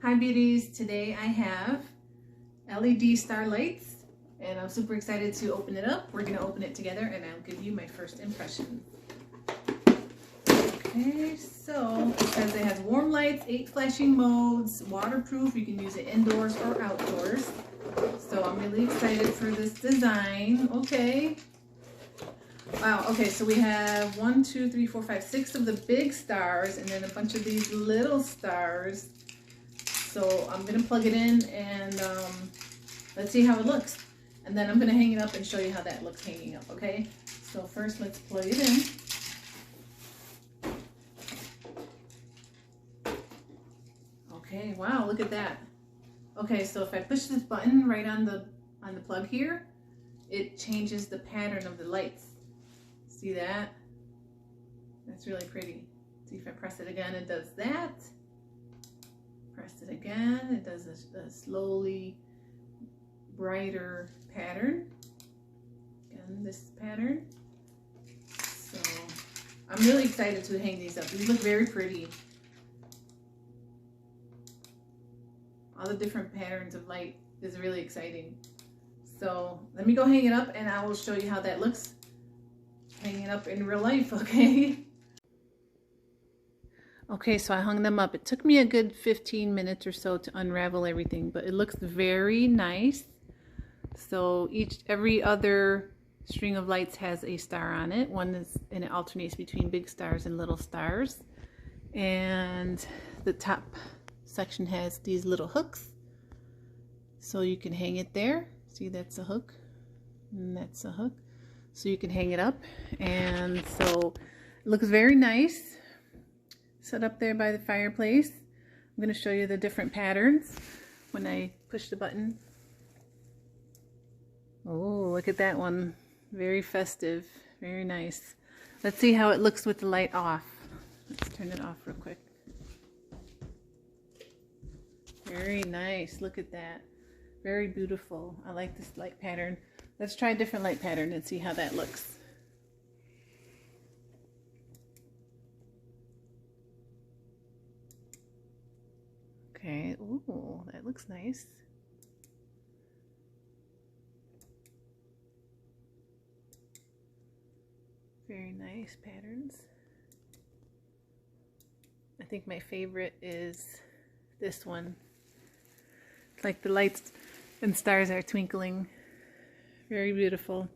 Hi beauties, today I have LED star lights and I'm super excited to open it up. We're going to open it together and I'll give you my first impression. Okay, so it says it has warm lights, 8 flashing modes, waterproof, you can use it indoors or outdoors. So I'm really excited for this design. Okay. Wow, okay, so we have 1, 2, 3, 4, 5, 6 of the big stars and then a bunch of these little stars. So I'm going to plug it in and let's see how it looks. And then I'm going to hang it up and show you how that looks hanging up, okay? So first let's plug it in. Okay, wow, look at that. Okay, so if I push this button right on the plug here, it changes the pattern of the lights. See that? That's really pretty. See if I press it again, it does that. Press it again, it does a slowly brighter pattern. Again, this pattern. So I'm really excited to hang these up. These look very pretty. All the different patterns of light is really exciting. So let me go hang it up and I will show you how that looks hanging up in real life, okay? Okay, so I hung them up. It took me a good 15 minutes or so to unravel everything, but it looks very nice. So every other string of lights has a star on it. One is, and it alternates between big stars and little stars. And the top section has these little hooks. So you can hang it there. See, that's a hook. And that's a hook. So you can hang it up. And so it looks very nice. Set up there by the fireplace. I'm going to show you the different patterns when I push the button. Oh, look at that one. Very festive. Very nice. Let's see how it looks with the light off. Let's turn it off real quick. Very nice. Look at that. Very beautiful. I like this light pattern. Let's try a different light pattern and see how that looks. Okay, ooh, that looks nice. Very nice patterns. I think my favorite is this one. It's like the lights and stars are twinkling. Very beautiful.